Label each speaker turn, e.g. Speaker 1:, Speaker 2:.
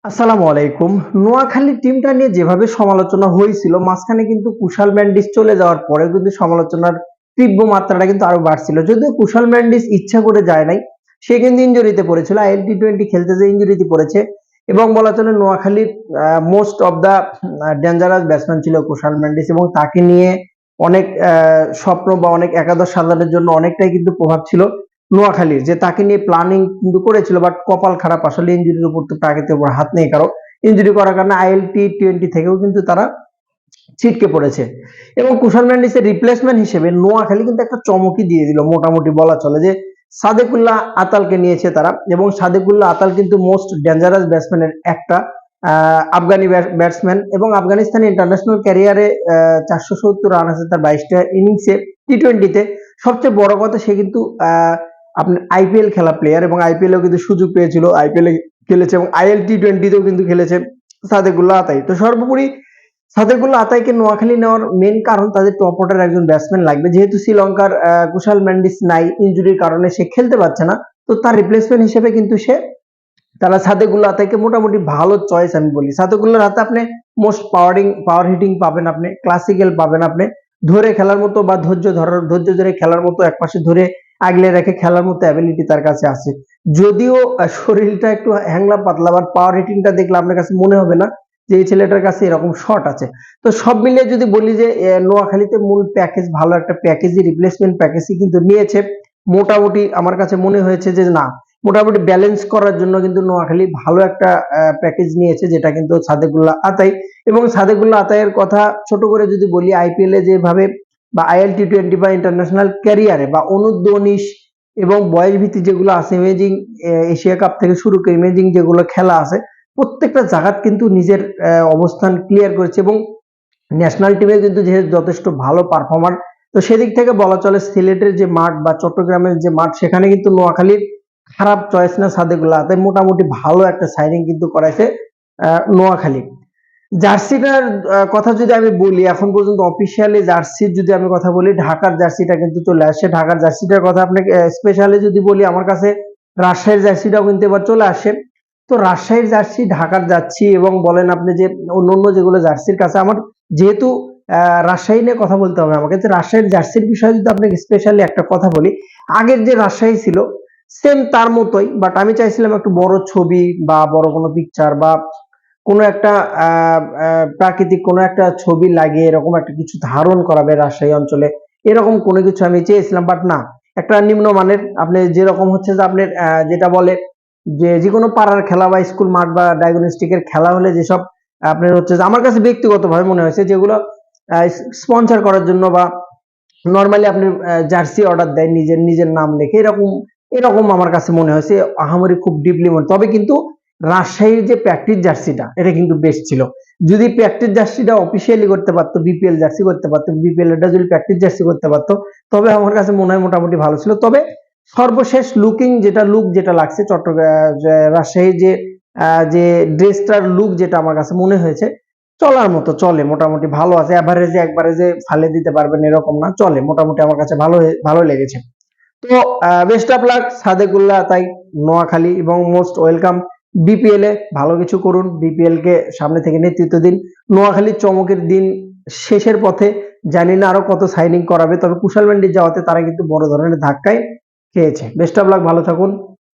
Speaker 1: আসসালামু আলাইকুম। নোয়াখালী টিমটা নিয়ে যেভাবে সমালোচনা হয়েছিল মাঝখানে কিন্তু কুশাল মেন্ডিস চলে যাওয়ার পরে কিন্তু সমালোচনার তীব্র মাত্রাটা কিন্তু আরো বাড়ছিল। যদিও কুশাল মেন্ডিস ইচ্ছা করে যায় নাই, সে কিন্তু ইনজুরিতে পড়েছিল। আইএল টি-20 খেলতে যেয়ে ইনজুরিতে পড়েছে এবং বলা চলে নোয়াখালীর most of the dangerous batsman ছিল কুশাল মেন্ডিস এবং তাকে নিয়ে অনেক স্বপ্ন বা অনেক একাদশ সাজানোর জন্য অনেকটাই কিন্তু প্রভাব ছিল নোয়াখালীর, যে তাকে নিয়ে প্ল্যানিং কিন্তু করেছিল, বাট কপাল খারাপ, আসলে ইনজুরির উপর তো প্রাকৃতিক উপর হাত নেই কারো। ইনজুরি করার কারণে আইএল টি-20 থেকেও কিন্তু তারা ছিটকে পড়েছে এবং কুশাল মেন্ডিসের রিপ্লেসমেন্ট হিসেবে নোয়াখালী কিন্তু একটা চমকই দিয়ে দিল, মোটামুটি বলা চলে যে সাদেকুল্লাহ আতালকে নিয়েছে তারা এবং সাদেকুল্লাহ আতাল কিন্তু মোস্ট ডেঞ্জারাস ব্যাটসম্যানের একটা আফগানি ব্যাটসম্যান এবং আফগানিস্তান ইন্টারন্যাশনাল ক্যারিয়ারে 470 রান আছে তার 22টা ইনিংসে টি-20-তে। সবচেয়ে বড় কথা, সে কিন্তু আপনার আইপিএল খেলা প্লেয়ার এবং আইপিএলেও কিন্তু সুযোগ পেয়েছিল, আইপিএলে খেলেছে এবং আইএল টি-20তেও কিন্তু খেলেছে সাদেকুল্লাহ আতাই। তো সর্বোপরি সাদেকুল্লাহ আতাইকে নোয়াখালী নেওয়ার মেন কারণ তাদের টপ অর্ডার একজন ব্যাটসম্যান লাগবে, যেহেতু শ্রীলঙ্কার কুশাল মেন্ডিস নাই, ইনজুরির কারণে সে খেলতে পারছে না। তো তার রিপ্লেসমেন্ট হিসেবে কিন্তু তারা সাদেকুল্লাহ আতাইকে মোটামুটি ভালো চয়েস আমি বলি। সাদেকুল্লাহর হাতে আপনি মোস্ট পাওয়ার হিটিং পাবেন, আপনি ক্লাসিক্যাল পাবেন, আপনি ধরে খেলার মতো বা ধৈর্য ধরে খেলার মতো, একপাশে ধরে আগলে রেখে খেলার মতো অ্যাবিলিটি তার কাছে আছে। যদিও শরীরটা একটু হ্যাংলা পাতলা, বাট পাওয়ার হিটিংটা দেখলে আপনার কাছে মনে হবে না যে এই ছেলেটার কাছে এরকম শট আছে। তো সব মিলিয়ে যদি বলি যে নোয়াখালীতে মূল প্যাকেজ, ভালো একটা প্যাকেজই, রিপ্লেসমেন্ট প্যাকেজই কিন্তু নিয়েছে। মোটামুটি আমার কাছে মনে হয়েছে যে না, মোটামুটি ব্যালেন্স করার জন্য কিন্তু নোয়াখালী ভালো একটা প্যাকেজ নিয়েছে, যেটা কিন্তু সাদেকুল্লাহ আতাই। এবং সাদেকুল্লাহ আতাইয়ের কথা ছোট করে যদি বলি, আইপিএল এ যেভাবে বা আইএল টি-20 বা ইন্টারন্যাশনাল ক্যারিয়ারে বা অনূর্ধ্ব-19 এবং বয়স ভিত্তিক যেগুলো আছে, ইমেজিং এশিয়া কাপ থেকে শুরু করে ইমেজিং যেগুলো খেলা আছে, প্রত্যেকটা জায়গাত কিন্তু নিজের অবস্থান ক্লিয়ার করেছে এবং ন্যাশনাল টিমে কিন্তু যেহেতু যথেষ্ট ভালো পারফর্মার। তো সেদিক থেকে বলা চলে সিলেটের যে মাঠ বা চট্টগ্রামের যে মাঠ, সেখানে কিন্তু নোয়াখালীর খারাপ চয়েস না সাদেকুল্লাহ আতাই, মোটামুটি ভালো একটা সাইনিং কিন্তু করাইছে নোয়াখালী। জার্সিটার কথা যদি আমি বলি, এখন পর্যন্ত অফিসিয়ালি জার্সির যদি আমি কথা বলি, ঢাকার জার্সিটা কিন্তু চলে আসে। ঢাকার জার্সিটার কথা আপনাকে স্পেশালি যদি বলি, আমার কাছে রাজশাহীর জার্সিটাও কিন্তু এবার চলে আসে। তো রাজশাহীর জার্সি, ঢাকার জার্সি এবং বলেন আপনি যে অন্য যেগুলো জার্সির কাছে আমার, যেহেতু রাজশাহী নিয়ে কথা বলতে হবে আমাকে, যে রাজশাহীর জার্সির বিষয়ে যদি আপনাকে স্পেশালি একটা কথা বলি, আগের যে রাজশাহী ছিল সেম তার মতোই, বাট আমি চাইছিলাম একটু বড় ছবি বা বড় কোনো পিকচার বা কোনো একটা প্রাকৃতিক কোনো একটা ছবি লাগিয়ে এরকম একটা কিছু ধারণ করাবে রাজশাহী অঞ্চলে, এরকম কোনো কিছু আমি চেয়েছিলাম। বাট না, একটা নিম্নমানের, আপনি যেরকম হচ্ছে যে আপনার যেটা বলে যে যে কোনো পাড়ার খেলা বা স্কুল মাঠ বা ডায়াগনস্টিকের খেলা হলে যেসব আপনার হচ্ছে যে, আমার কাছে ব্যক্তিগতভাবে মনে হয়েছে যেগুলো স্পন্সর করার জন্য বা নরমালি আপনি জার্সি অর্ডার দেয় নিজের নিজের নাম লিখে, এরকম এরকম আমার কাছে মনে হয়েছে। আহামরি খুব ডিপলি মনে, তবে কিন্তু রাজশাহীর যে প্র্যাকটিস জার্সিটা, এটা কিন্তু বেস্ট ছিল। যদি প্র্যাকটিস জার্সিটা অফিসিয়ালি করতে পারতো, বিপিএল জার্সি করতে পারতো, বিপিএল এটা যদি প্র্যাকটিস জার্সি করতে পারতো, তবে আমার কাছে মনে হয় মোটামুটি ভালো ছিল। তবে সর্বশেষ লুক যেটা লাগছে চট্টগ্রাম রাজশাহীর যে ড্রেসটার লুক, যেটা আমার কাছে মনে হয়েছে চলার মতো, চলে, মোটামুটি ভালো আছে। এভারেজে একবারে যে ফালে দিতে পারবেন এরকম না, চলে মোটামুটি, আমার কাছে ভালো লেগেছে। তো বেস্ট অফ লাক সাদেকুল্লাহ তাই, নোয়াখালী, এবং মোস্ট ওয়েলকাম বিপিএল এ। ভালো কিছু করুন, বিপিএল কে সামনে থেকে নেতৃত্ব দিন। নোয়াখালীর চমকের দিন শেষের পথে, জানি না আরো কত সাইনিং করাবে, তবে কুশাল মেন্ডিস যাওয়াতে তারা কিন্তু বড় ধরনের ধাক্কায় খেয়েছে। বেস্ট অফ লাক, ভালো থাকুন।